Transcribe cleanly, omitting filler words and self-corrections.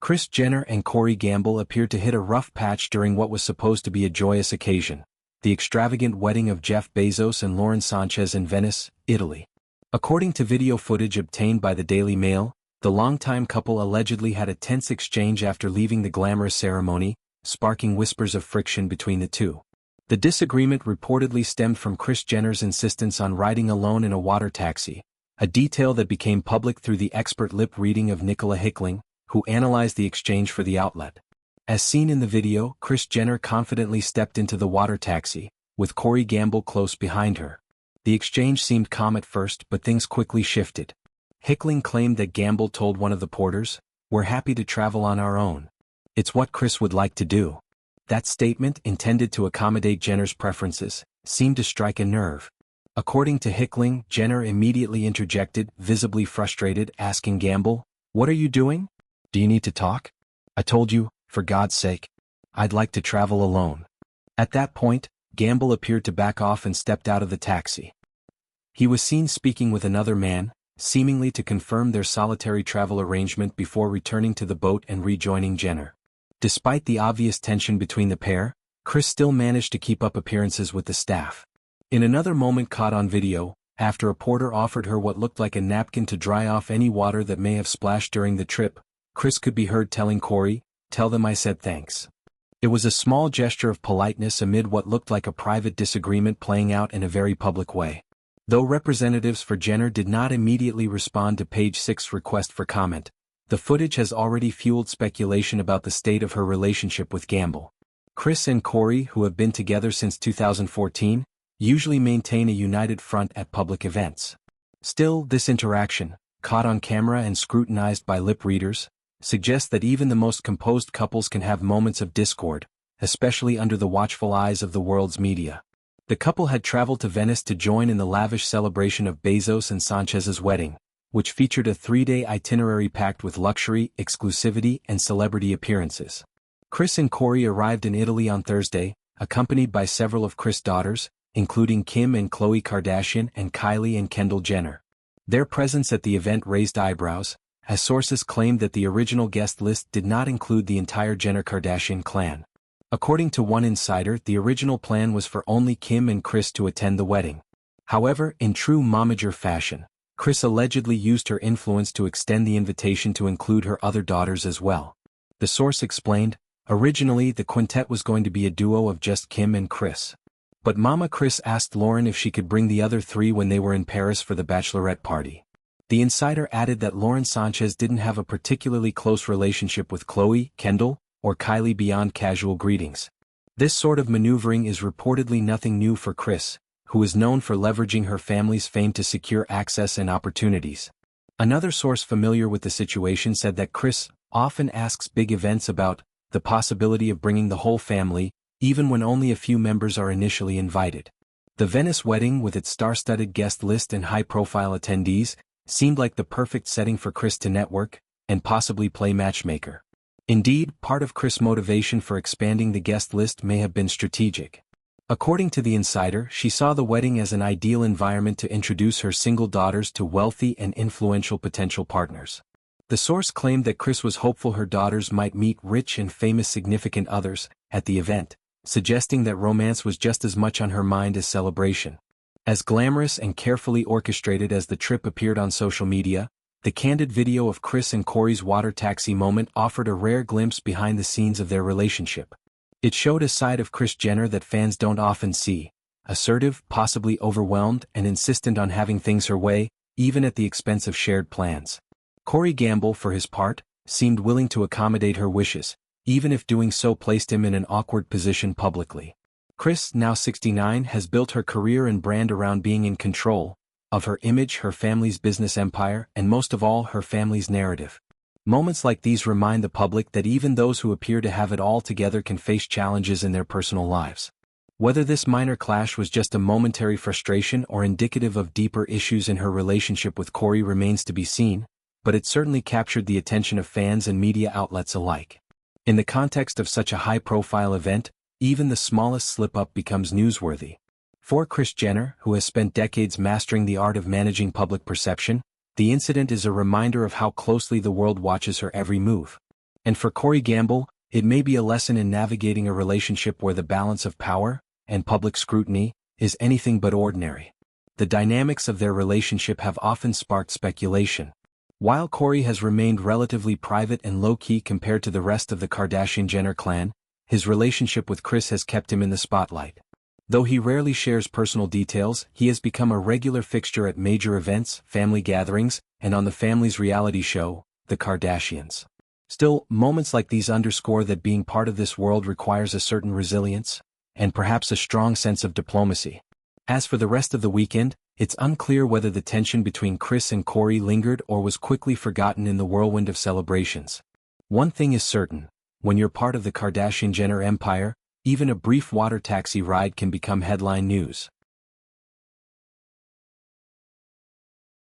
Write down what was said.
Kris Jenner and Corey Gamble appeared to hit a rough patch during what was supposed to be a joyous occasion, the extravagant wedding of Jeff Bezos and Sánchez in Venice, Italy. According to video footage obtained by the Daily Mail, the longtime couple allegedly had a tense exchange after leaving the glamorous ceremony, sparking whispers of friction between the two. The disagreement reportedly stemmed from Kris Jenner's insistence on riding alone in a water taxi, a detail that became public through the expert lip reading of Nicola Hickling, who analyzed the exchange for the outlet. As seen in the video, Kris Jenner confidently stepped into the water taxi, with Corey Gamble close behind her. The exchange seemed calm at first, but things quickly shifted. Hickling claimed that Gamble told one of the porters, "We're happy to travel on our own. It's what Kris would like to do." That statement, intended to accommodate Jenner's preferences, seemed to strike a nerve. According to Hickling, Jenner immediately interjected, visibly frustrated, asking Gamble, "What are you doing? Do you need to talk? I told you, for God's sake. I'd like to travel alone." At that point, Gamble appeared to back off and stepped out of the taxi. He was seen speaking with another man, seemingly to confirm their solitary travel arrangement before returning to the boat and rejoining Jenner. Despite the obvious tension between the pair, Kris still managed to keep up appearances with the staff. In another moment caught on video, after a porter offered her what looked like a napkin to dry off any water that may have splashed during the trip, Kris could be heard telling Corey, "Tell them I said thanks." It was a small gesture of politeness amid what looked like a private disagreement playing out in a very public way. Though representatives for Jenner did not immediately respond to Page 6's request for comment, the footage has already fueled speculation about the state of her relationship with Gamble. Kris and Corey, who have been together since 2014, usually maintain a united front at public events. Still, this interaction, caught on camera and scrutinized by lip readers, suggests that even the most composed couples can have moments of discord, especially under the watchful eyes of the world's media. The couple had traveled to Venice to join in the lavish celebration of Bezos and Sánchez's wedding, which featured a 3-day itinerary packed with luxury, exclusivity, and celebrity appearances. Kris and Corey arrived in Italy on Thursday, accompanied by several of Kris' daughters, including Kim and Khloé Kardashian and Kylie and Kendall Jenner. Their presence at the event raised eyebrows, as sources claimed that the original guest list did not include the entire Jenner-Kardashian clan. According to one insider, the original plan was for only Kim and Kris to attend the wedding. However, in true momager fashion, Kris allegedly used her influence to extend the invitation to include her other daughters as well. The source explained, originally the quintet was going to be a duo of just Kim and Kris. But Mama Kris asked Lauren if she could bring the other three when they were in Paris for the bachelorette party. The insider added that Sánchez didn't have a particularly close relationship with Khloé, Kendall, or Kylie beyond casual greetings. This sort of maneuvering is reportedly nothing new for Kris, who is known for leveraging her family's fame to secure access and opportunities. Another source familiar with the situation said that Kris often asks big events about the possibility of bringing the whole family, even when only a few members are initially invited. The Venice wedding, with its star-studded guest list and high-profile attendees, seemed like the perfect setting for Kris to network and possibly play matchmaker. Indeed, part of Kris' motivation for expanding the guest list may have been strategic. According to the insider, she saw the wedding as an ideal environment to introduce her single daughters to wealthy and influential potential partners. The source claimed that Kris was hopeful her daughters might meet rich and famous significant others at the event, suggesting that romance was just as much on her mind as celebration. As glamorous and carefully orchestrated as the trip appeared on social media, the candid video of Kris and Corey's water taxi moment offered a rare glimpse behind the scenes of their relationship. It showed a side of Kris Jenner that fans don't often see: assertive, possibly overwhelmed, and insistent on having things her way, even at the expense of shared plans. Corey Gamble, for his part, seemed willing to accommodate her wishes, even if doing so placed him in an awkward position publicly. Kris, now 69, has built her career and brand around being in control of her image, her family's business empire, and most of all, her family's narrative. Moments like these remind the public that even those who appear to have it all together can face challenges in their personal lives. Whether this minor clash was just a momentary frustration or indicative of deeper issues in her relationship with Corey remains to be seen, but it certainly captured the attention of fans and media outlets alike. In the context of such a high-profile event, even the smallest slip-up becomes newsworthy. For Kris Jenner, who has spent decades mastering the art of managing public perception, the incident is a reminder of how closely the world watches her every move. And for Corey Gamble, it may be a lesson in navigating a relationship where the balance of power and public scrutiny is anything but ordinary. The dynamics of their relationship have often sparked speculation. While Corey has remained relatively private and low-key compared to the rest of the Kardashian-Jenner clan, his relationship with Kris has kept him in the spotlight. Though he rarely shares personal details, he has become a regular fixture at major events, family gatherings, and on the family's reality show, The Kardashians. Still, moments like these underscore that being part of this world requires a certain resilience, and perhaps a strong sense of diplomacy. As for the rest of the weekend, it's unclear whether the tension between Kris and Corey lingered or was quickly forgotten in the whirlwind of celebrations. One thing is certain: when you're part of the Kardashian-Jenner empire, even a brief water taxi ride can become headline news.